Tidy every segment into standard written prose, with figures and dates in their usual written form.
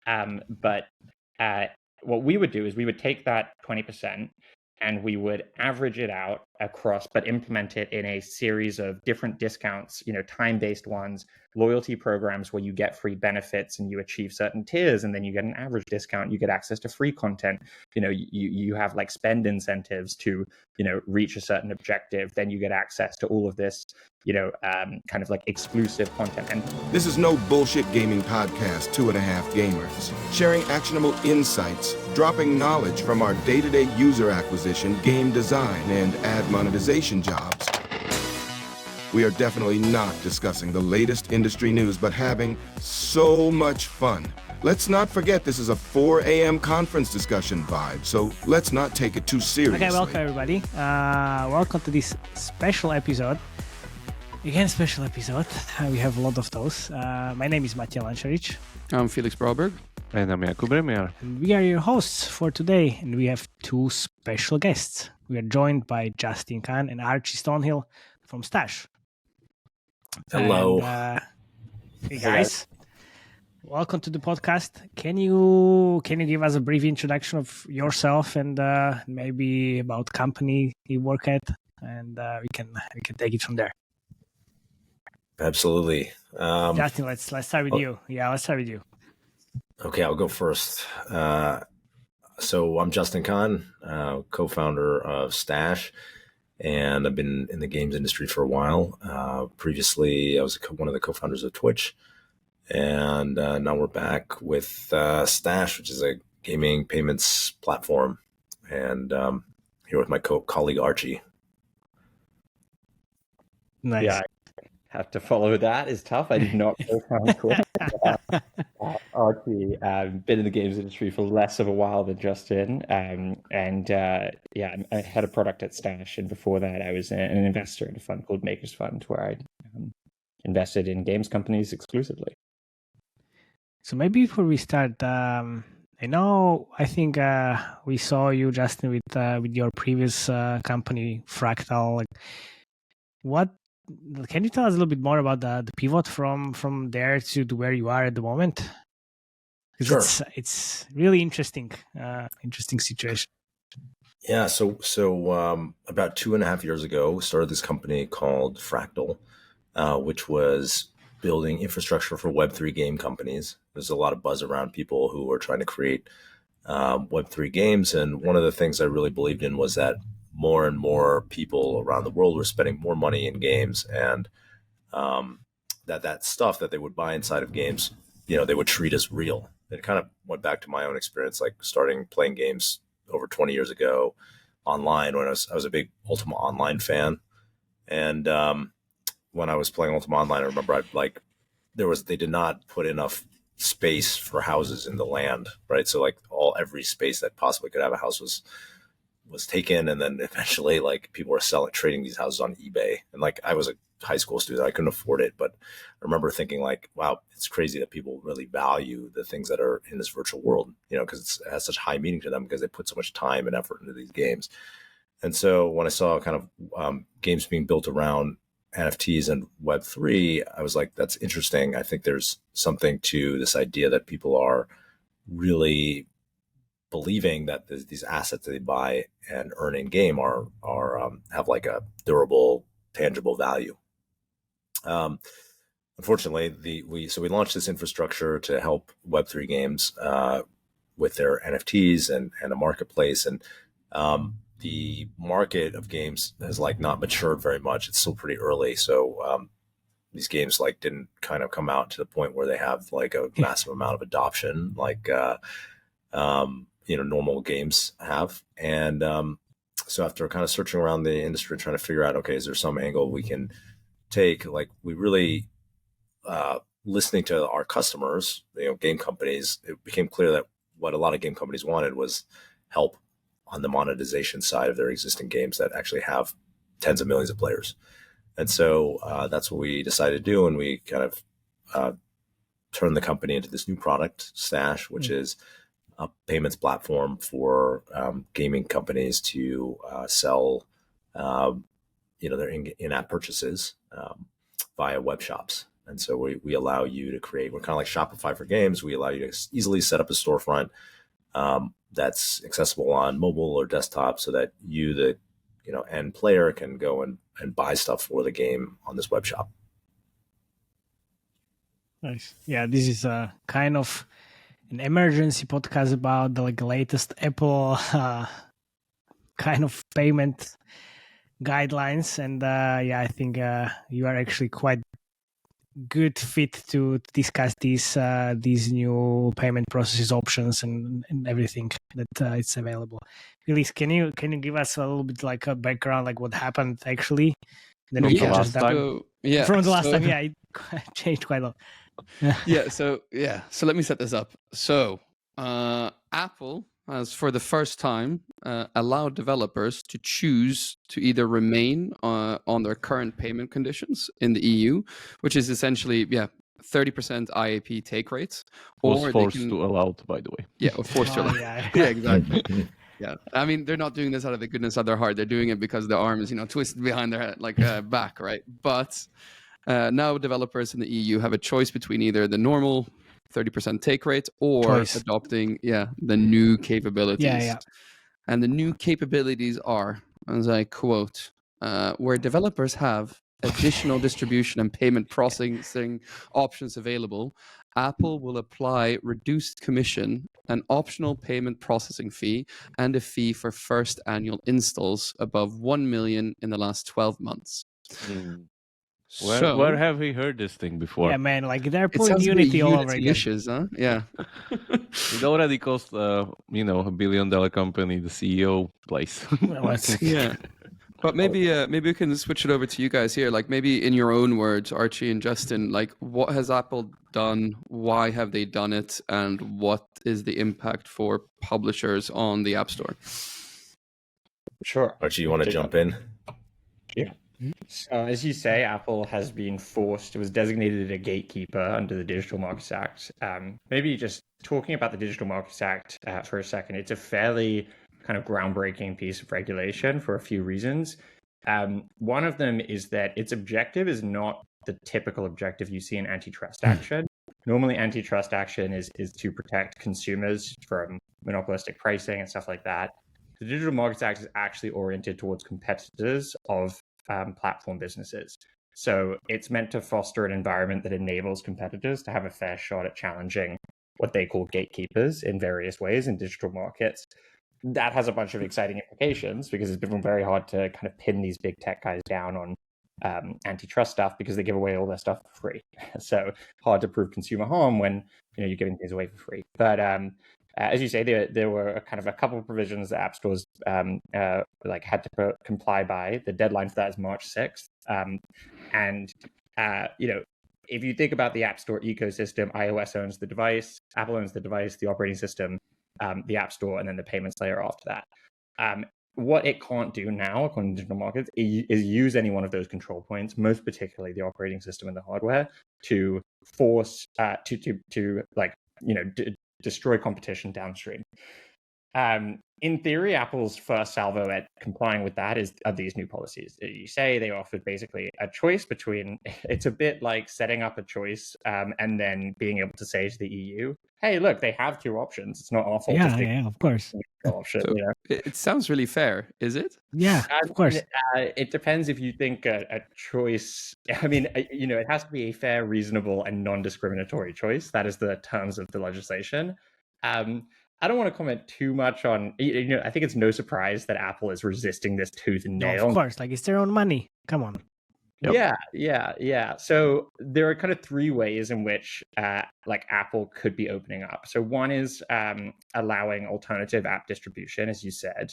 But what we would do is we would take that 20% and we would average it out across, but implement it in a series of different discounts, time-based ones, loyalty programs where you get free benefits and you achieve certain tiers, and then you get an average discount, you get access to free content. You have like spend incentives to, reach a certain objective, then you get access to all of this, kind of like exclusive content. And this is no bullshit gaming podcast, 2.5 Gamers, sharing actionable insights, dropping knowledge from our day-to-day user acquisition, game design, and ad monetization jobs. We are definitely not discussing the latest industry news, but having so much fun. Let's not forget this is a 4 a.m. conference discussion vibe, so let's not take it too seriously. Okay, welcome everybody. Welcome to this special episode. Again, special episode. We have a lot of those. My name is Matej Lancaric. I'm Felix Braberg. And I'm Jakub Remia. And we are your hosts for today, and we have two special guests. We are joined by Justin Khan and Archie Stonehill from Stash. Hello. And, hey guys. Welcome to the podcast. Can you give us a brief introduction of yourself and maybe about company you work at, and we can take it from there. Absolutely. Justin, let's start with you. Yeah, let's start with you. Okay, I'll go first. So I'm Justin Khan, co-founder of Stash, and I've been in the games industry for a while. Previously, I was one of the co-founders of Twitch, and now we're back with Stash, which is a gaming payments platform, and here with my colleague Archie. Nice. Yeah, have to follow that is tough. I did not co-found Twitch. Archie, been in the games industry for less of a while than Justin, I had a product at Stash, and before that I was an investor in a fund called Makers Fund, where I invested in games companies exclusively. So maybe before we start, I think we saw you, Justin, with your previous company, Fractal. What can you tell us a little bit more about the pivot from there to where you are at the moment? Sure. It's really interesting situation. Yeah. So about 2.5 years ago, we started this company called Fractal, which was building infrastructure for Web3 game companies. There's a lot of buzz around people who were trying to create Web3 games. And one of the things I really believed in was that more and more people around the world were spending more money in games, and that stuff that they would buy inside of games, they would treat as real. It kind of went back to my own experience, like starting playing games over 20 years ago online when I was a big Ultima Online fan. And when I was playing Ultima Online, I remember they did not put enough space for houses in the land, right? So every space that possibly could have a house was taken, and then eventually people were trading these houses on eBay. And I was a high school student, I couldn't afford it, but I remember thinking wow, it's crazy that people really value the things that are in this virtual world, because it has such high meaning to them because they put so much time and effort into these games. And so when I saw kind of games being built around NFTs and Web3, I was like, that's interesting. I think there's something to this idea that people are really believing that these assets that they buy and earn in game have a durable, tangible value. Unfortunately, we launched this infrastructure to help Web3 games with their NFTs and a marketplace, and the market of games has not matured very much. It's still pretty early, so these games didn't kind of come out to the point where they have a massive amount of adoption normal games have. And so after kind of searching around the industry, trying to figure out, okay, is there some angle we can take? We really, listening to our customers, game companies, it became clear that what a lot of game companies wanted was help on the monetization side of their existing games that actually have tens of millions of players. And so that's what we decided to do. And we kind of turned the company into this new product, Stash, which is a payments platform for gaming companies to sell, their in-app purchases via web shops. And so we allow you to create, we're kind of like Shopify for games. We allow you to easily set up a storefront that's accessible on mobile or desktop so that you, the end player, can go and buy stuff for the game on this web shop. Nice. Yeah, this is a kind of an emergency podcast about the latest Apple kind of payment guidelines, and I think you are actually quite good fit to discuss these new payment processes options and everything that it's available. Felix, can you give us a little bit a background, what happened actually? Then from we the can last just time. from the last time, it changed quite a lot. So let me set this up. So Apple has, for the first time, allowed developers to choose to either remain on their current payment conditions in the EU, which is essentially 30% IAP take rates, or forced to allowed, by the way. Yeah, or forced to allowed. Yeah, exactly. Yeah, I mean, they're not doing this out of the goodness of their heart. They're doing it because their arm is, twisted behind their back, right? But now developers in the EU have a choice between either the normal 30% take rate or adopting the new capabilities. Yeah. And the new capabilities are, as I quote, where developers have additional distribution and payment processing options available, Apple will apply reduced commission, an optional payment processing fee, and a fee for first annual installs above 1 million in the last 12 months. Where have we heard this thing before? Yeah, man, they're pulling Unity all over again. Issues, huh? Yeah. It already cost, $1 billion company, the CEO place. Yeah. But maybe we can switch it over to you guys here. Maybe in your own words, Archie and Justin, what has Apple done? Why have they done it? And what is the impact for publishers on the App Store? Sure. Archie, you want to jump in? Yeah. As you say, Apple has been forced, it was designated a gatekeeper under the Digital Markets Act. Maybe just talking about the Digital Markets Act for a second, it's a fairly kind of groundbreaking piece of regulation for a few reasons. One of them is that its objective is not the typical objective you see in antitrust action. Normally, antitrust action is to protect consumers from monopolistic pricing and stuff like that. The Digital Markets Act is actually oriented towards competitors of platform businesses. So it's meant to foster an environment that enables competitors to have a fair shot at challenging what they call gatekeepers in various ways in digital markets. That has a bunch of exciting implications because it's been very hard to kind of pin these big tech guys down on antitrust stuff because they give away all their stuff for free. So hard to prove consumer harm when you're giving things away for free. But as you say, there were kind of a couple of provisions that app stores had to comply by. The deadline for that is March 6th. If you think about the App Store ecosystem, iOS owns the device, Apple owns the device, the operating system, the App Store, and then the payments layer after that. What it can't do now, according to digital markets, is use any one of those control points, most particularly the operating system and the hardware, to force destroy competition downstream. In theory, Apple's first salvo at complying with that are these new policies. You say they offered basically a choice between, it's a bit like setting up a choice and then being able to say to the EU, hey, look, they have two options. It's not our fault. Yeah, of course. Option, so it sounds really fair, is it? Yeah, of course. It depends if you think a choice, it has to be a fair, reasonable, and non-discriminatory choice. That is the terms of the legislation. I don't want to comment too much on, I think it's no surprise that Apple is resisting this tooth and nail. No, of course, it's their own money. Come on. Yep. Yeah. So there are kind of three ways in which Apple could be opening up. So one is allowing alternative app distribution, as you said.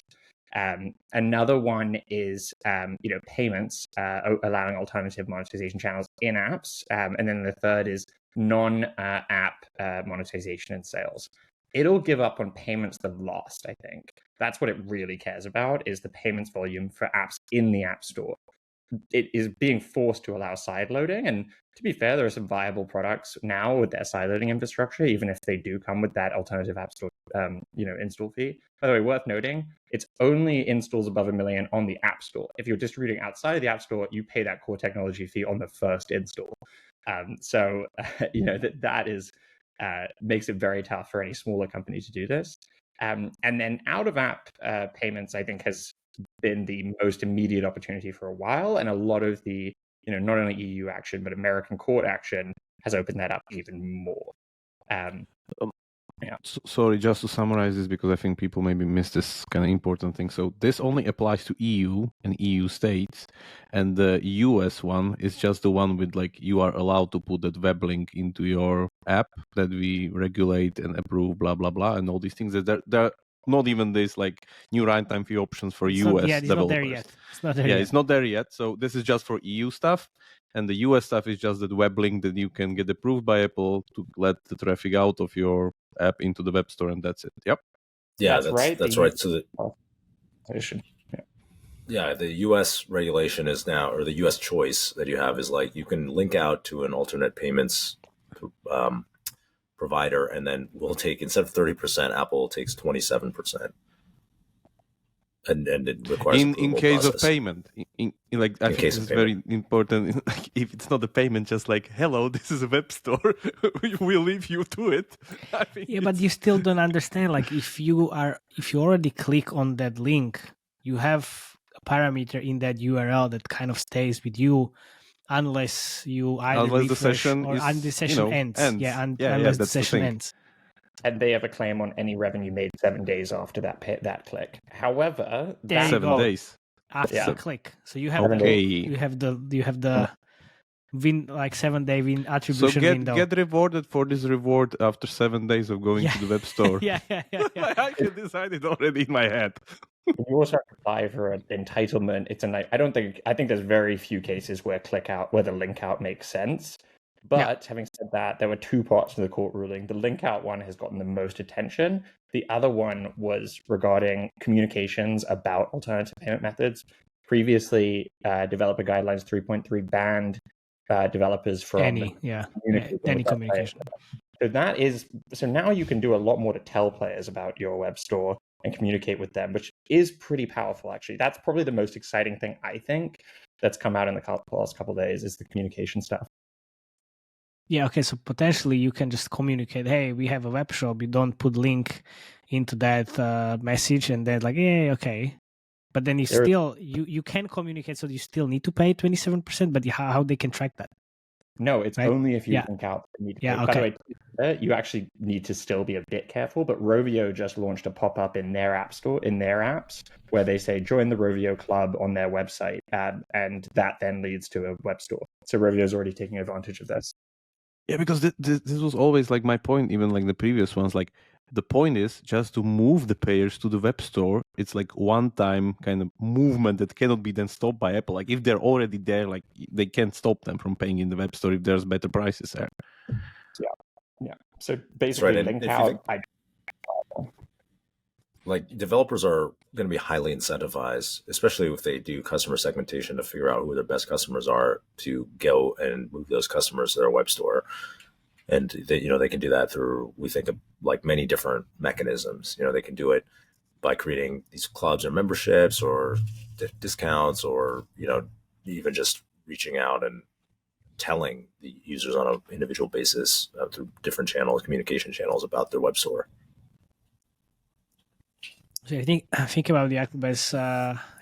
Another one is payments, allowing alternative monetization channels in apps. And then the third is non-app monetization and sales. It'll give up on payments they've lost, I think. That's what it really cares about, is the payments volume for apps in the App Store. It is being forced to allow sideloading. And to be fair, there are some viable products now with their sideloading infrastructure, even if they do come with that alternative App Store install fee. By the way, worth noting, it's only installs above 1 million on the App Store. If you're distributing outside of the App Store, you pay that core technology fee on the first install. So that is makes it very tough for any smaller company to do this. And then out of app payments, I think, has been the most immediate opportunity for a while, and a lot of the not only EU action but American court action has opened that up even more. Sorry, just to summarize this, because I think people maybe miss this kind of important thing. So this only applies to EU and EU states, and the US one is just the one with like you are allowed to put that web link into your app that we regulate and approve, blah blah blah, and all these things. That there are not even this like new runtime fee options for US developers. It's not there yet. It's not there yet. It's not there yet. So this is just for EU stuff. And the US stuff is just that web link that you can get approved by Apple to let the traffic out of your app into the web store, and that's it. Yep. Yeah, that's right. That's right. So the US regulation is now, or the US choice that you have is like you can link out to an alternate payments provider, and then we'll take, instead of 30%, Apple takes 27%. And it requires in case of payment, I think it's very important. Like, if it's not a payment, just like hello, this is a web store, we'll leave you to it. But you still don't understand. Like if you already click on that link, you have a parameter in that URL that kind of stays with you, unless you either refresh the session or the session ends. Unless the session ends. And they have a claim on any revenue made 7 days after that click. However, 7 days after the click. So you have the win, like 7-day win attribution window. So get rewarded for this reward after 7 days of going to the web store. I can decide it already in my head. You also have to apply for an entitlement. I think there's very few cases where the link out makes sense. But having said that, there were two parts to the court ruling. The link out one has gotten the most attention. The other one was regarding communications about alternative payment methods. Previously, developer guidelines 3.3 banned developers from any communication. So now you can do a lot more to tell players about your web store and communicate with them, which is pretty powerful, actually. That's probably the most exciting thing, I think, that's come out in the last couple of days, is the communication stuff. Yeah, okay, so potentially you can just communicate, hey, we have a web shop, you don't put link into that message, and they're like, yeah, okay. But then you can communicate, so you still need to pay 27%, but how they can track that? No, it's only if you link out. Okay. By the way, you actually need to still be a bit careful, but Rovio just launched a pop-up in their app store, in their apps, where they say, join the Rovio club on their website, and that then leads to a web store. So Rovio is already taking advantage of this. Yeah, because this was always like my point, even like the previous ones. Like the point is just to move the payers to the web store. It's like one-time kind of movement that cannot be then stopped by Apple. Like if they're already there, like they can't stop them from paying in the web store if there's better prices there. Yeah. So basically, link out. Like developers are going to be highly incentivized, especially if they do customer segmentation, to figure out who their best customers are, to go and move those customers to their web store. And they can do that through, we think of like many different mechanisms. They can do it by creating these clubs or memberships or discounts, or, even just reaching out and telling the users on an individual basis through different channels, communication channels, about their web store. So I think about the Jakub as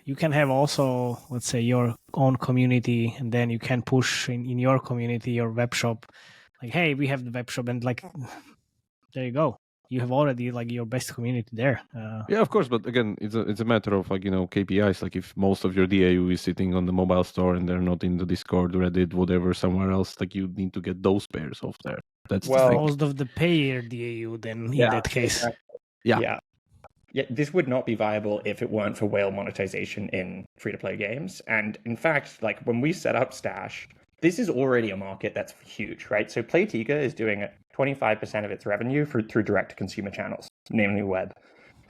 you can have also, let's say, your own community, and then you can push in your community, your web shop, like, hey, we have the web shop, and like, there you go. You have already like your best community there. Yeah, of course, but again, it's a matter of like KPIs. Like if most of your DAU is sitting on the mobile store and they're not in the Discord, Reddit, whatever, somewhere else, like you need to get those pairs off there. That's most of the payer DAU then in that case. Yeah, this would not be viable if it weren't for whale monetization in free-to-play games. And in fact, like when we set up Stash, this is already a market that's huge, right? So Playtika is doing 25% of its revenue through direct-to-consumer channels, namely web.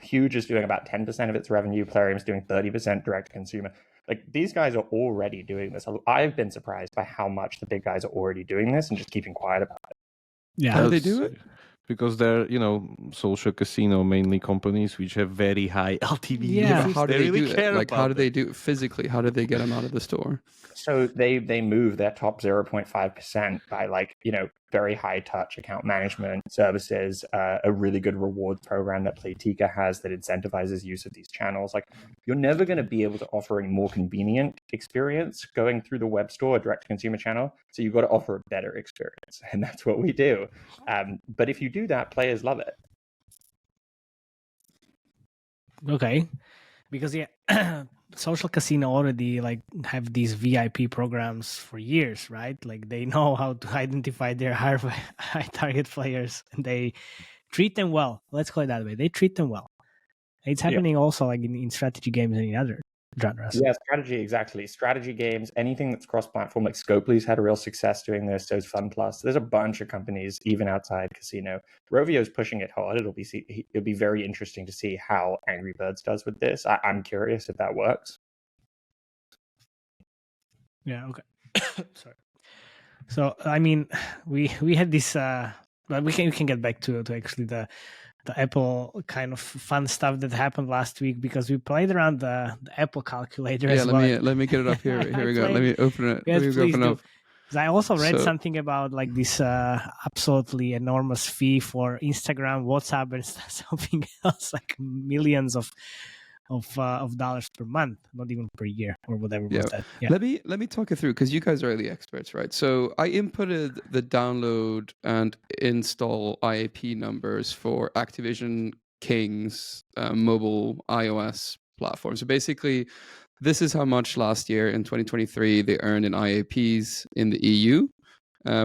Huge is doing about 10% of its revenue. Plarium is doing 30% direct-to-consumer. Like these guys are already doing this. I've been surprised by how much the big guys are already doing this and just keeping quiet about it. Yeah, how do they do it? Because they're, social casino mainly companies which have very high LTV Yeah, but users. how do they do care that? Like, how about do they it. do it physically? How do they get them out of the store? So they move their top 0.5% by very high touch account management services, a really good rewards program that Playtika has that incentivizes use of these channels. Like, you're never going to be able to offer a more convenient experience going through the web store, a direct consumer channel. So you've got to offer a better experience, and that's what we do. But if you do that, players love it. Okay, because social casino already have these VIP programs for years, right? Like, they know how to identify their high target players, and they treat them well. Let's call it that way. They treat them well. It's happening also in strategy games and in other genres. Yeah, strategy, exactly. Strategy games, anything that's cross-platform, like Scopely's had a real success doing this. So is Fun Plus. There's a bunch of companies, even outside casino. Rovio's pushing it hard. It'll be very interesting to see how Angry Birds does with this. I'm curious if that works. Yeah. Okay. Sorry. So I mean, we had this. But we can get back to actually the Apple kind of fun stuff that happened last week, because we played around the Apple calculator as well. Let me get it up here. Here we go. Let me open it. Yes, please do. Up. I also read something about this absolutely enormous fee for Instagram, WhatsApp, and something else, like millions of dollars per month, not even per year or whatever was that. Yeah. Let me talk it through, because you guys are the experts, right? So I inputted the download and install IAP numbers for Activision King's mobile iOS platform. So basically, this is how much last year in 2023 they earned in IAPs in the EU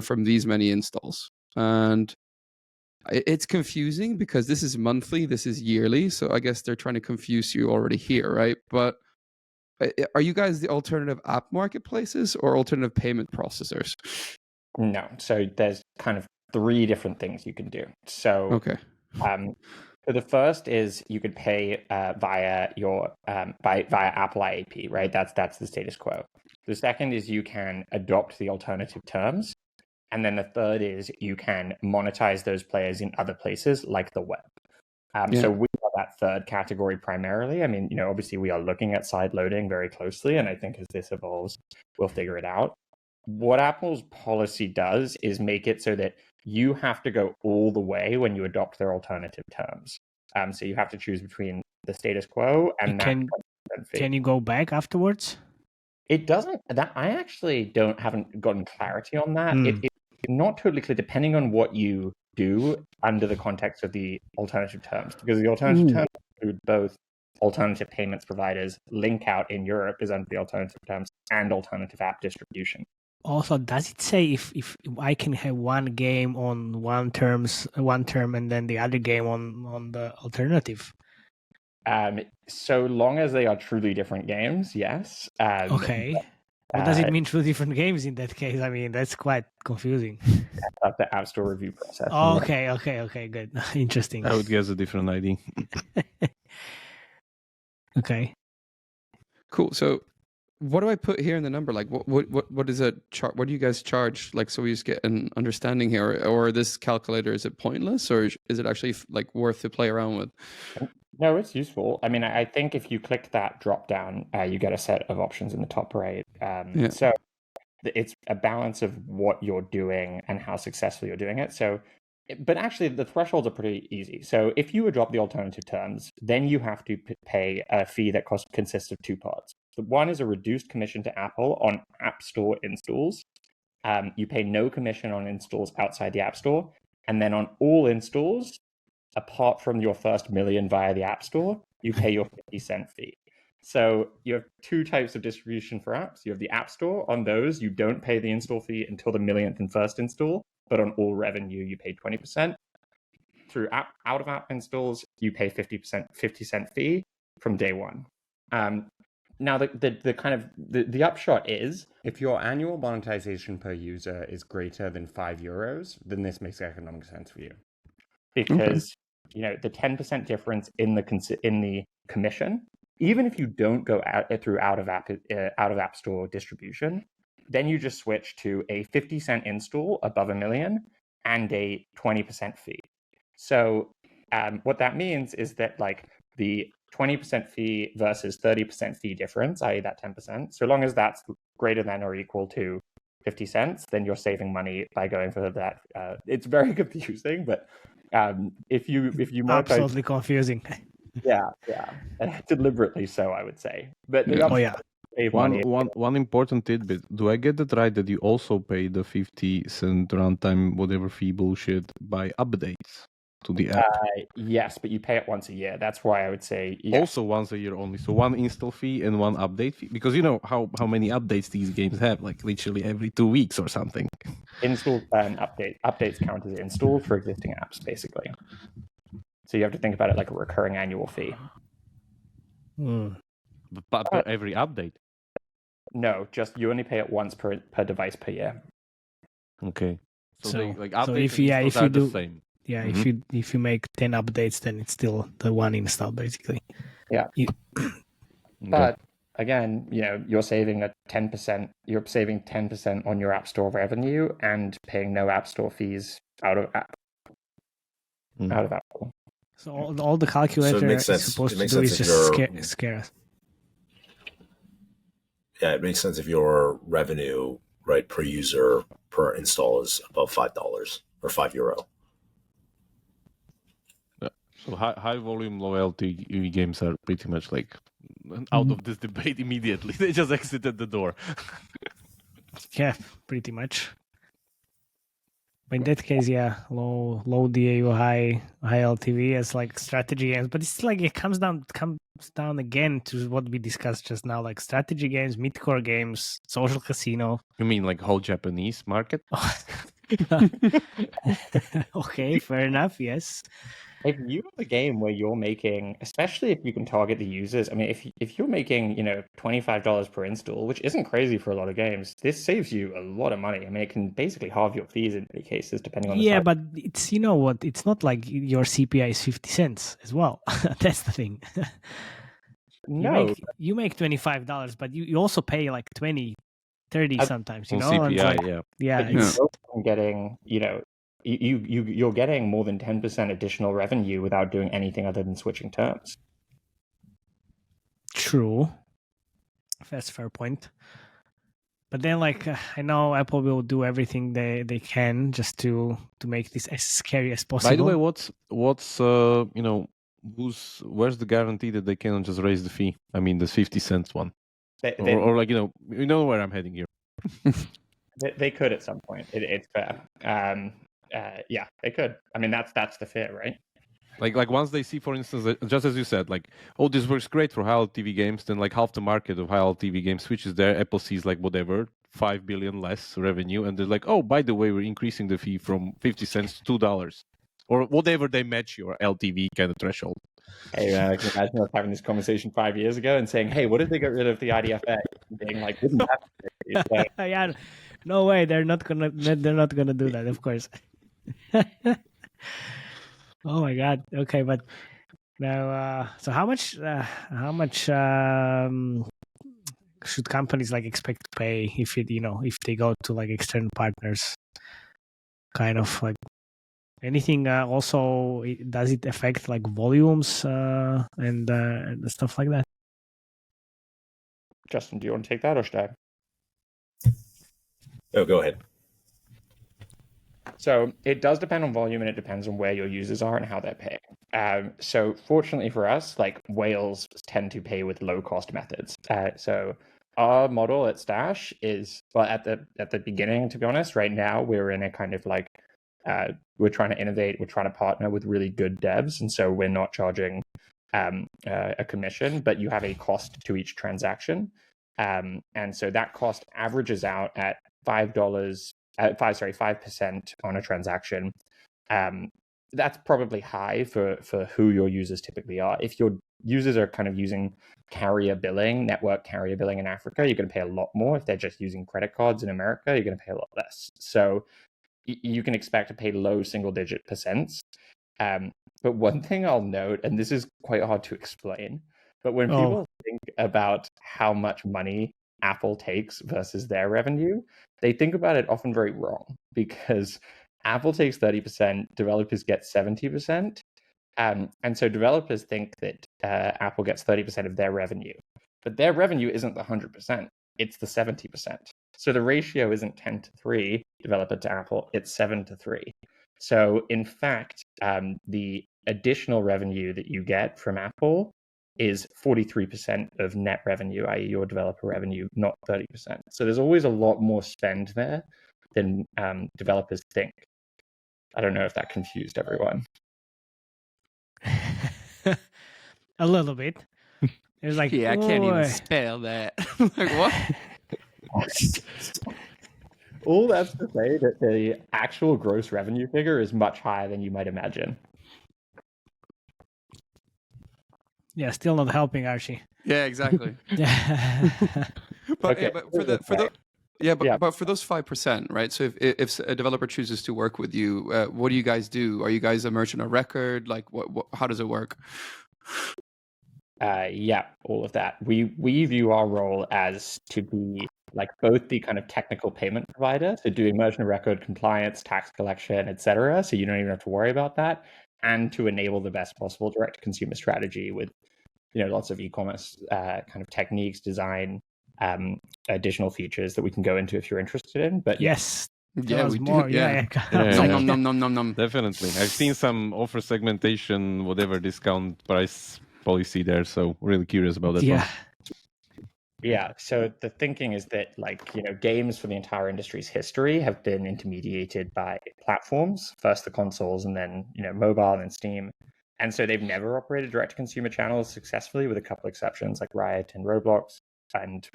from these many installs. And it's confusing because this is monthly, this is yearly. So I guess they're trying to confuse you already here, right? But are you guys the alternative app marketplaces or alternative payment processors? No. So there's kind of three different things you can do. So, okay. So the first is you could pay via your via Apple IAP, right? That's the status quo. The second is you can adopt the alternative terms. And then the third is you can monetize those players in other places like the web. So we are that third category primarily. I mean, obviously we are looking at side loading very closely. And I think as this evolves, we'll figure it out. What Apple's policy does is make it so that you have to go all the way when you adopt their alternative terms. So you have to choose between the status quo and that. Can you go back afterwards? It doesn't. That I actually haven't gotten clarity on that. It's not totally clear, depending on what you do under the context of the alternative terms, because the alternative terms include both alternative payments providers. Link out in Europe is under the alternative terms, and alternative app distribution. Also, does it say if I can have one game on one term and then the other game on the alternative? So long as they are truly different games, yes. Okay. What does it mean truly different games in that case? I mean, that's quite confusing. That's the App Store review process. Oh, okay, good. Interesting. I would guess a different ID. Okay. Cool. So what do I put here in the number? Like, what is it? What do you guys charge? Like, so we just get an understanding here. Or this calculator, is it pointless, or is it actually like worth to play around with? No, it's useful. I mean, I think if you click that drop down, you get a set of options in the top right. So it's a balance of what you're doing and how successful you're doing it. So, but actually, the thresholds are pretty easy. So if you adopt the alternative terms, then you have to pay a fee that consists of two parts. The one is a reduced commission to Apple on App Store installs. You pay no commission on installs outside the App Store. And then on all installs, apart from your first million via the App Store, you pay your 50-cent fee. So you have two types of distribution for apps. You have the App Store. On those, you don't pay the install fee until the millionth and first install, but on all revenue, you pay 20%. Through out-of-app installs, you pay 50-cent fee from day one. Now, the upshot is, if your annual monetization per user is greater than €5, then this makes economic sense for you, because the 10% difference in the commission, even if you don't go through out of app store distribution, then you just switch to a 50-cent install above $1 million and a 20% fee. So what that means is that like the 20% fee versus 30% fee difference, i.e. that 10%, so long as that's greater than or equal to 50 cents, then you're saving money by going for that. It's very confusing, but if you monetize, Absolutely confusing. yeah, deliberately so, I would say. But they Oh yeah. save money. One important tidbit. Do I get it right that you also pay the 50-cent runtime whatever fee bullshit by updates to the app? Yes, but you pay it once a year. That's why I would say yes. Also once a year only. So one install fee and one update fee. Because you know how many updates these games have, like literally every 2 weeks or something. Install and updates count as installs for existing apps, basically. So you have to think about it like a recurring annual fee. But for every update. No, just you only pay it once per device per year. Okay. So they, like so updates if and you installs if are you do the same. yeah if you make 10 updates, then it's still the one install basically. Yeah. Okay. But again, you know, you're saving 10% on your App Store revenue and paying no App Store fees out of Apple. So all the calculator is supposed to do is just scare us. Yeah, it makes sense if your revenue, right, per user per install is above $5 or €5. So high volume loyalty games are pretty much like out of this debate immediately. They just exited the door. Yeah, pretty much. In that case, yeah, low DAU, high LTV as like strategy games, but it's like it comes down again to what we discussed just now, like strategy games, mid-core games, social casino. You mean like whole Japanese market? Okay, fair enough. Yes. If you have a game where you're making, especially if you can target the users, I mean, if you're making, you know, $25 per install, which isn't crazy for a lot of games, this saves you a lot of money. I mean, it can basically halve your fees in many cases, depending on the size. But it's, you know what, it's not like your CPI is 50 cents as well. That's the thing. No, you make $25, but you also pay like 20, 30 sometimes, you know? CPI, You're getting, you know, you're getting more than 10% additional revenue without doing anything other than switching terms. True. That's a fair point. But then, like, I know Apple will do everything they can just to make this as scary as possible. By the way, what's you know, where's the guarantee that they cannot just raise the fee? I mean, the 50 cents one, or like, you know where I'm heading here. They could at some point. It's fair. Yeah, they could. I mean, that's the fear, right? Like once they see, for instance, just as you said, like, oh, this works great for high LTV games, then like half the market of high LTV games switches there. Apple sees like whatever, 5 billion less revenue, and they're like, oh, by the way, we're increasing the fee from 50 cents to $2 or whatever they match your LTV kind of threshold. Hey, I can imagine us having this conversation 5 years ago and saying, hey, what if they get rid of the IDFA? Being like, wouldn't that be great? Yeah, no way, they're not gonna do that, of course. Oh my god. Okay, but now, so how much should companies like expect to pay if they go to like external partners? Kind of like anything. Also, does it affect like volumes and stuff like that? Justin, do you want to take that or should I? No, go ahead. So it does depend on volume and it depends on where your users are and how they're paying. So fortunately for us, like whales tend to pay with low cost methods. So our model at Stash is, well, at the beginning, to be honest, right now we're in a kind of like, we're trying to innovate, we're trying to partner with really good devs. And so we're not charging a commission, but you have a cost to each transaction. And so that cost averages out at $5 on a transaction. That's probably high for who your users typically are. If your users are kind of using network carrier billing in Africa, you're going to pay a lot more. If they're just using credit cards in America, you're going to pay a lot less. So you can expect to pay low single-digit percents. But one thing I'll note, and this is quite hard to explain, but when people think about how much money Apple takes versus their revenue, they think about it often very wrong, because Apple takes 30%, developers get 70%. And so developers think that Apple gets 30% of their revenue, but their revenue isn't the 100%, it's the 70%. So the ratio isn't 10 to 3 developer to Apple, it's 7 to 3. So in fact, the additional revenue that you get from Apple is 43% of net revenue, i.e. your developer revenue, not 30%. So there's always a lot more spend there than developers think. I don't know if that confused everyone. A little bit. It was like, Yeah, I can't even spell that. Like, what? All that's to say that the actual gross revenue figure is much higher than you might imagine. Yeah, still not helping, Archie. Yeah, exactly. But, Okay, but for those 5%, right? So if a developer chooses to work with you, what do you guys do? Are you guys a merchant of record? Like, how does it work? Yeah, all of that. We view our role as to be like both the kind of technical payment provider, so doing merchant of record, compliance, tax collection, etc. So you don't even have to worry about that, and to enable the best possible direct consumer strategy with lots of e-commerce kind of techniques, design, additional features that we can go into if you're interested in. But yes. Yeah, we more. do. Yeah. Nom. Definitely. I've seen some offer segmentation, whatever discount price policy there. So really curious about that. Yeah. One. Yeah. So the thinking is that games for the entire industry's history have been intermediated by platforms, first the consoles and then, mobile and then Steam. And so they've never operated direct to consumer channels successfully, with a couple exceptions like Riot and Roblox and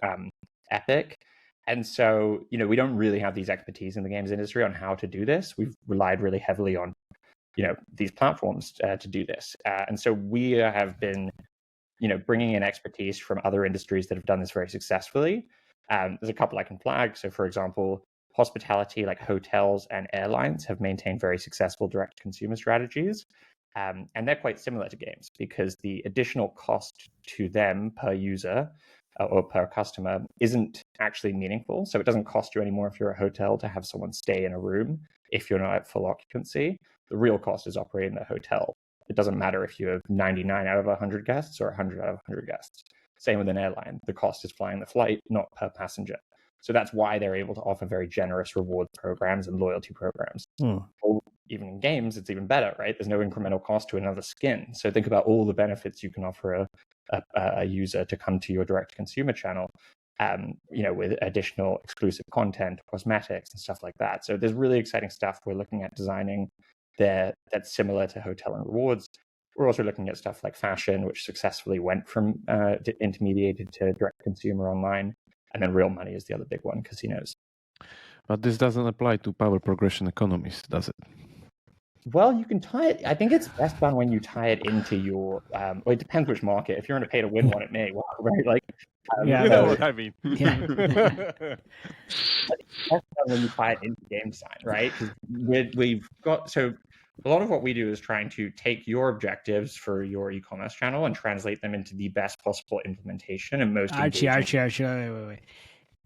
Epic. And so, we don't really have these expertise in the games industry on how to do this. We've relied really heavily on, these platforms to do this. And so we have been, bringing in expertise from other industries that have done this very successfully. There's a couple I can flag. So, for example, hospitality, like hotels and airlines, have maintained very successful direct consumer strategies. And they're quite similar to games because the additional cost to them per user or per customer isn't actually meaningful. So it doesn't cost you anymore if you're a hotel to have someone stay in a room if you're not at full occupancy. The real cost is operating the hotel. It doesn't matter if you have 99 out of 100 guests or 100 out of 100 guests. Same with an airline. The cost is flying the flight, not per passenger. So that's why they're able to offer very generous reward programs and loyalty programs. Or even in games, it's even better, right? There's no incremental cost to another skin. So think about all the benefits you can offer a user to come to your direct consumer channel, with additional exclusive content, cosmetics, and stuff like that. So there's really exciting stuff we're looking at designing there that's similar to hotel and rewards. We're also looking at stuff like fashion, which successfully went from intermediated to direct consumer online. And then real money is the other big one, casinos. But this doesn't apply to power progression economies, does it? Well, you can tie it. I think it's best done when you tie it into your. Well, it depends which market. If you're in a pay-to-win one, it may work, right? Like, yeah, you know what I mean. Yeah. Best done when you tie it into game design, right? Because we've got so a lot of what we do is trying to take your objectives for your e-commerce channel and translate them into the best possible implementation and most Archie, wait.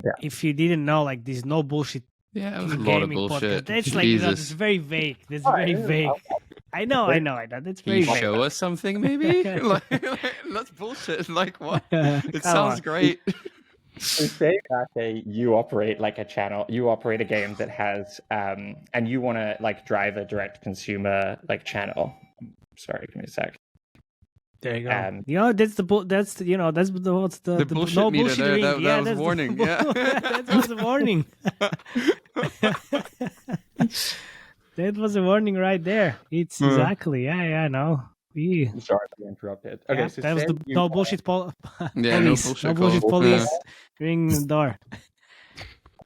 Yeah. If you didn't know, like, there's no bullshit. Yeah, it was a lot of bullshit. Podcast. That's like, Jesus. it's very vague. That's very vague. I know. That's very Can you vague. show us something, maybe? Let's bullshit. Like, what? It sounds great. So say that you operate like a channel, you operate a game that has, and you want to like drive a direct consumer like channel. Sorry, give me a sec. There you go. That's the bullshit No meter there. That was warning. Yeah, that was a warning. That was a warning right there. It's exactly. Yeah. No. Sorry to be interrupted. Okay, so that was the no bullshit police. Yeah, no bullshit police. Ring the door.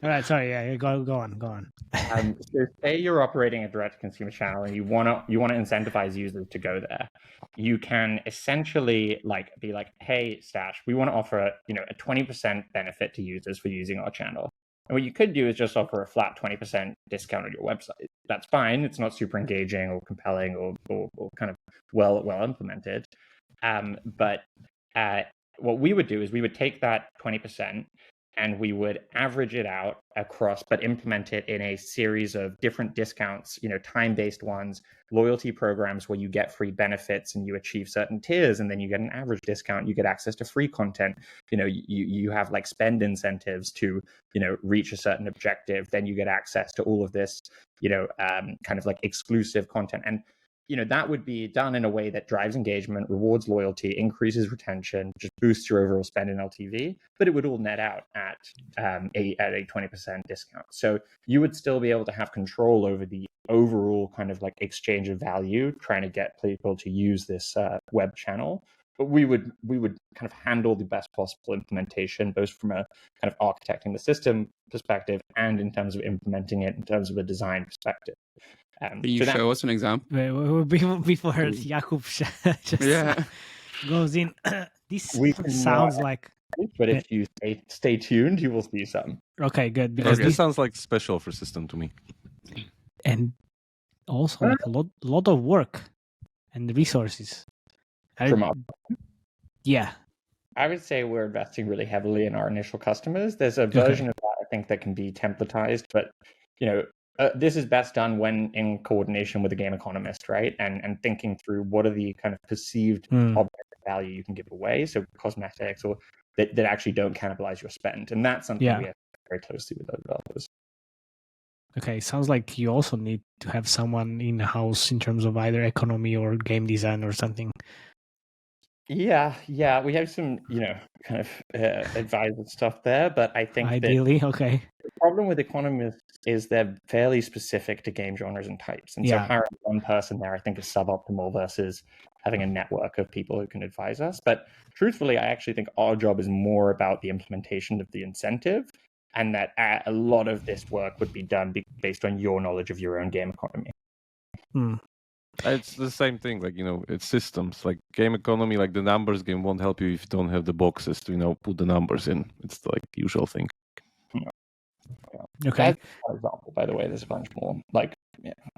All right, sorry. Yeah, go on. So say you're operating a direct consumer channel and you want to incentivize users to go there. You can essentially be like, hey, Stash, we want to offer a 20% benefit to users for using our channel. And what you could do is just offer a flat 20% discount on your website. That's fine. It's not super engaging or compelling or kind of well implemented. But what we would do is we would take that 20% and we would average it out across, but implement it in a series of different discounts, time-based ones, loyalty programs where you get free benefits and you achieve certain tiers, and then you get an average discount, you get access to free content. You have like spend incentives to, reach a certain objective, then you get access to all of this, kind of like exclusive content. And that would be done in a way that drives engagement, rewards loyalty, increases retention, just boosts your overall spend in LTV, but it would all net out at a 20% discount. So you would still be able to have control over the overall kind of like exchange of value, trying to get people to use this web channel. But we would kind of handle the best possible implementation, both from a kind of architecting the system perspective and in terms of implementing it in terms of a design perspective. Can you show us an example? Before Jakub just goes in, this sounds like... But if you stay tuned, you will see some. Okay, good. Because this sounds like special for system to me. And also like a lot of work and resources. Yeah. I would say we're investing really heavily in our initial customers. There's a version of that, I think, that can be templatized, but this is best done when in coordination with a game economist, right? And thinking through what are the kind of perceived objective value you can give away, so cosmetics or that actually don't cannibalize your spend. And that's something we have very closely with our developers. Okay, sounds like you also need to have someone in-house in terms of either economy or game design or something. Yeah, we have some, kind of advisor stuff there, but I think ideally, the problem with economists is they're fairly specific to game genres and types. And so hiring one person there, I think, is suboptimal versus having a network of people who can advise us. But truthfully, I actually think our job is more about the implementation of the incentive, and that a lot of this work would be done based on your knowledge of your own game economy. It's the same thing, like, it's systems. Like game economy, like the numbers game won't help you if you don't have the boxes to, put the numbers in. It's like the usual thing. Okay. That's one example, by the way. There's a bunch more. Like,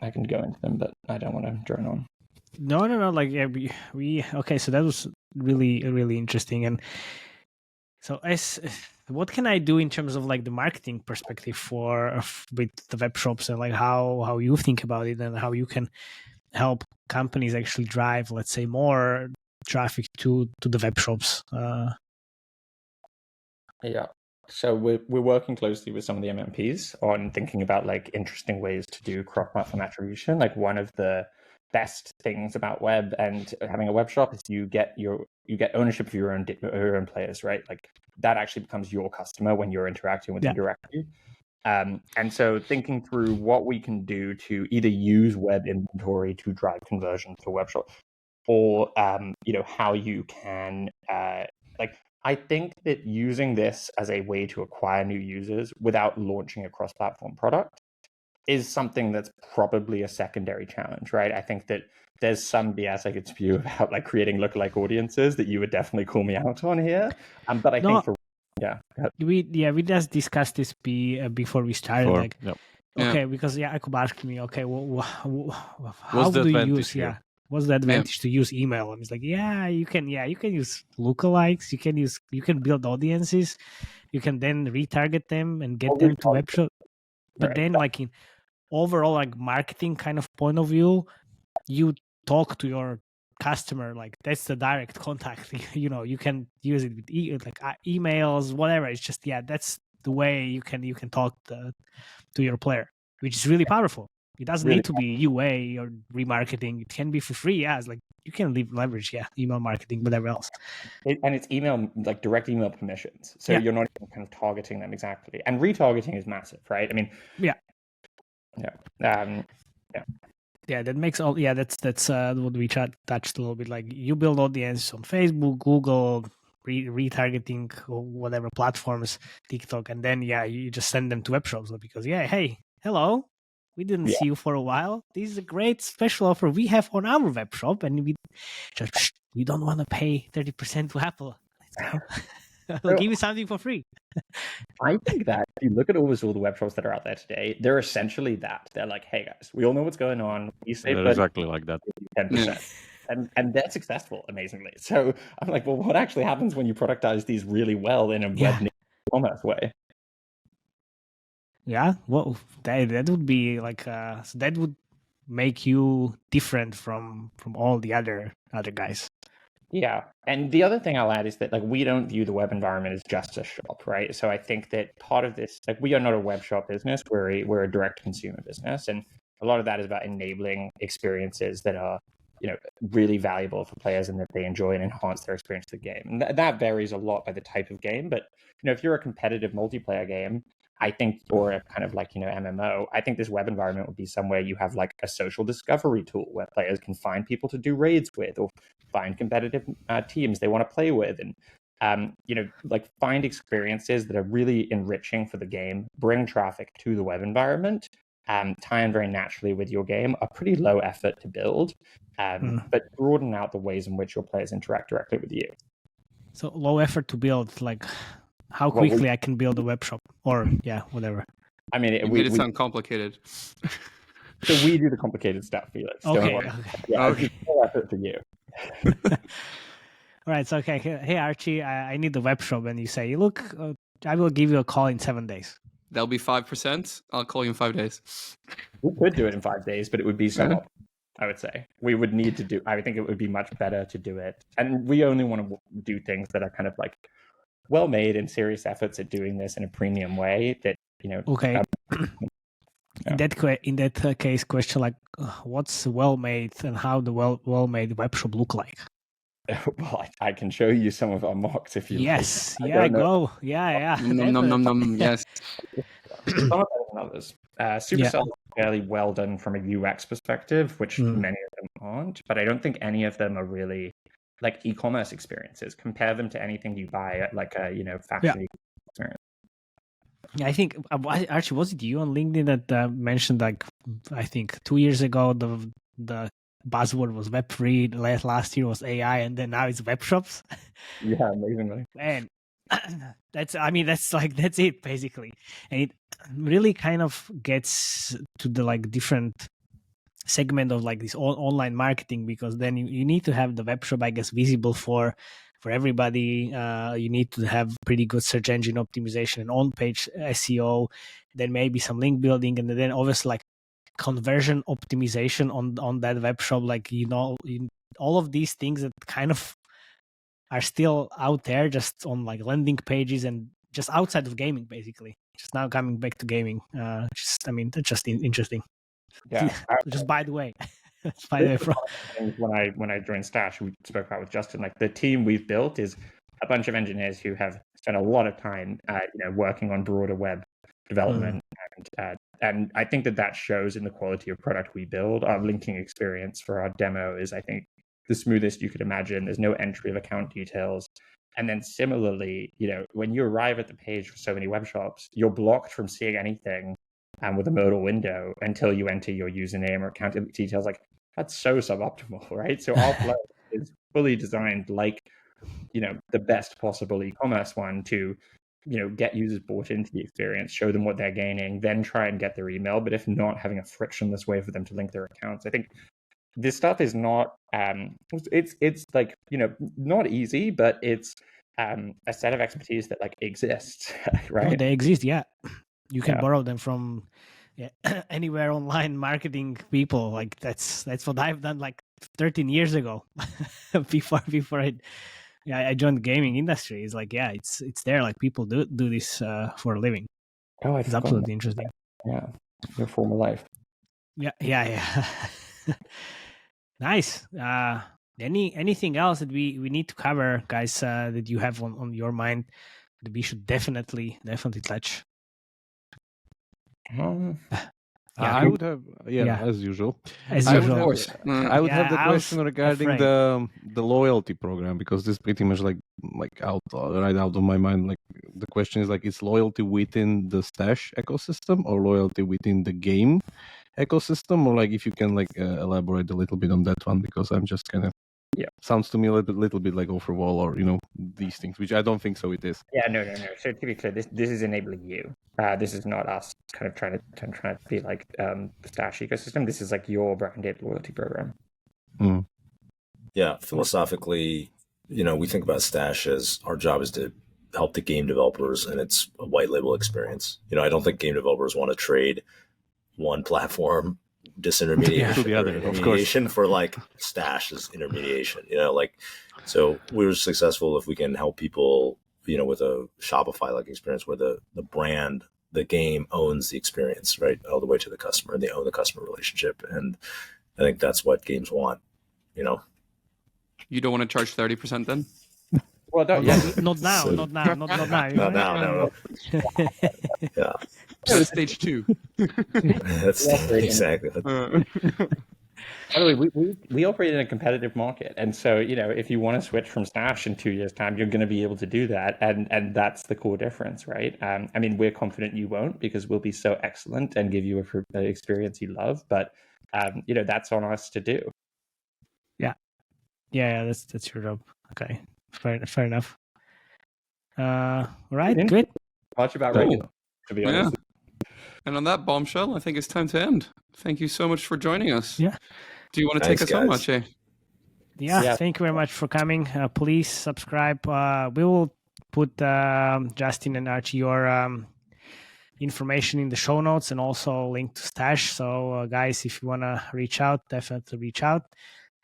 I can go into them, but I don't want to drone on. No. Like, we okay. So that was really, really interesting. And so, what can I do in terms of like the marketing perspective with the web shops, and like how you think about it and how you can help companies actually drive, let's say, more traffic to the web shops? So we're working closely with some of the MMPs on thinking about like interesting ways to do cross-platform attribution. Like one of the best things about web and having a web shop is you get ownership of your own players, right? Like that actually becomes your customer when you're interacting with them directly. And so thinking through what we can do to either use web inventory to drive conversion to a web shop, or how you can I think that using this as a way to acquire new users without launching a cross-platform product is something that's probably a secondary challenge, right? I think that there's some BS I could spew about like creating lookalike audiences that you would definitely call me out on here. But I think we just discussed this before we started. Because Jakub asked me, how do you use what's the advantage to use email? And it's like, you can use lookalikes, you can build audiences, you can then retarget them and get them to web shop. But then like in overall like marketing kind of point of view, you talk to your customer, like that's the direct contact. You can use it with emails, whatever. It's just that's the way you can talk to your player, which is really powerful. It doesn't need to be UA or remarketing. It can be for free. It's like you can leverage email marketing, whatever else. And it's email, like direct email permissions. So you're not even kind of targeting them exactly. And retargeting is massive, right? I mean, that makes all. That's what we touched a little bit. Like you build audience on Facebook, Google, retargeting or whatever platforms, TikTok, and then you just send them to web shops because hey, hello, we didn't see you for a while. This is a great special offer we have on our web shop, and we don't want to pay 30% to Apple. Let's go. We'll give you something for free. I think that if you look at almost all the web shops that are out there today, they're essentially that. They're like, hey guys, we all know what's going on. They're exactly like that. 10%. And they're successful, amazingly. So I'm like, well, what actually happens when you productize these really well in a web e-commerce way. Yeah, well, that would be like so that would make you different from all the other guys. Yeah, and the other thing I'll add is that like we don't view the web environment as just a shop, right? So I think that part of this, like we are not a web shop business, we're a direct consumer business, and a lot of that is about enabling experiences that are, you know, really valuable for players and that they enjoy and enhance their experience of the game. And that varies a lot by the type of game, but you know, if you're a competitive multiplayer game, I think, or a kind of like, you know, MMO, I think this web environment would be somewhere you have like a social discovery tool where players can find people to do raids with or find competitive teams they want to play with. And, you know, like find experiences that are really enriching for the game, bring traffic to the web environment, tie in very naturally with your game, are pretty low effort to build, but broaden out the ways in which your players interact directly with you. So low effort to build, like how quickly I can build a web shop, or whatever. I mean, You made it sound complicated. So we do the complicated stuff, Felix. Okay. Yeah, Okay. it's more effort for you. All right. So okay, hey Archie, I need the web shop, and you say, look, I will give you a call in 7 days. That'll be 5%. I'll call you in 5 days. We could do it in 5 days, but it would be suboptimal. I would say we would need to do. I would think it would be much better to do it, and we only want to do things that are kind of like well made and serious efforts at doing this in a premium way. That, you know. Okay. In that case, question like, what's well made and how the well made web shop look like? Well, I can show you some of our mocks if you. Yes. Like. Yeah. Go. Yeah. Nom. Yes. Some are better than others. Supercell is fairly well done from a UX perspective, which many of them aren't. But I don't think any of them are really like e-commerce experiences. Compare them to anything you buy at like a, you know, fashion experience. Yeah, I think Archie, was it you on LinkedIn that mentioned, like, I think 2 years ago the buzzword was Web3, last year was AI, and then now it's web shops. Yeah, amazingly. Man, that's it basically, and it really kind of gets to the like different segment of like this online marketing, because then you need to have the web shop, I guess, visible for everybody. You need to have pretty good search engine optimization and on-page SEO, then maybe some link building, and then obviously like conversion optimization on that web shop. Like, you know, all of these things that kind of are still out there just on like landing pages and just outside of gaming, basically. Just now coming back to gaming. That's just interesting. Yeah. Just by the way. When I joined Stash, we spoke about with Justin, like the team we've built is a bunch of engineers who have spent a lot of time, working on broader web development, and I think that shows in the quality of product we build. Our linking experience for our demo is, I think, the smoothest you could imagine. There's no entry of account details. And then similarly, you know, when you arrive at the page for so many web shops, you're blocked from seeing anything with a modal window until you enter your username or account details. Like, that's so suboptimal, right? So our flow is fully designed like, you know, the best possible e-commerce one to, you know, get users bought into the experience, show them what they're gaining, then try and get their email. But if not, having a frictionless way for them to link their accounts. I think this stuff is not, it's like, you know, not easy, but it's a set of expertise that like exists, right? Oh, they exist, yeah. You can borrow them from anywhere online marketing people. Like that's what I've done like 13 years ago before I joined the gaming industry. It's like, it's there. Like people do this for a living. Oh, it's absolutely interesting. Yeah, your former life. Yeah. Nice. Anything else that we need to cover, guys, that you have on your mind that we should definitely touch? I would have, as usual. Of course. I would have the question regarding the loyalty program, because this pretty much right out of my mind. Like the question is like, is loyalty within the Stash ecosystem or loyalty within the game ecosystem, or like if you can like elaborate a little bit on that one, because I'm just kind of sounds to me a little bit like overwall, or you know, these things, which I don't think so it is. Yeah, no. So to be clear, this is enabling you. This is not us kind of trying to be like the Stash ecosystem. This is like your branded loyalty program. Yeah, philosophically, you know, we think about Stash as our job is to help the game developers, and it's a white label experience. I don't think game developers want to trade one platform disintermediation to the other, of course, for like Stash as intermediation. So we were successful if we can help people, with a Shopify like experience where the brand, the game owns the experience, right, all the way to the customer. They own the customer relationship, and I think that's what games want. You don't want to charge 30% then? Well, not now. No. Yeah. That's stage 2. That's exactly. By the way, we operate in a competitive market, and so if you want to switch from Stash in 2 years' time, you're going to be able to do that, and that's the core difference, right? I mean, we're confident you won't, because we'll be so excellent and give you an experience you love, but that's on us to do. Yeah, that's your job. Okay, fair enough. Right, good. Much about Remia, to be honest. And on that bombshell, I think it's time to end. Thank you so much for joining us. Yeah. Do you want to take us home, Matej? Yeah, thank you very much for coming. Please subscribe. We will put Justin and Archie your information in the show notes, and also link to Stash. So guys, if you want to reach out, definitely reach out.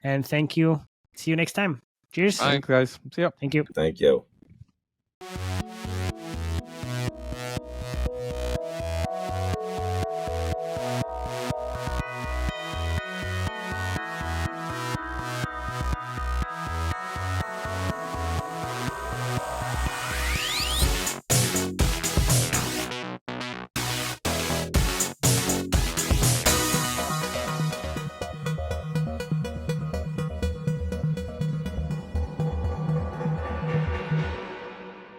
And thank you. See you next time. Cheers. Thanks, guys. See ya. Thank you. Thank you.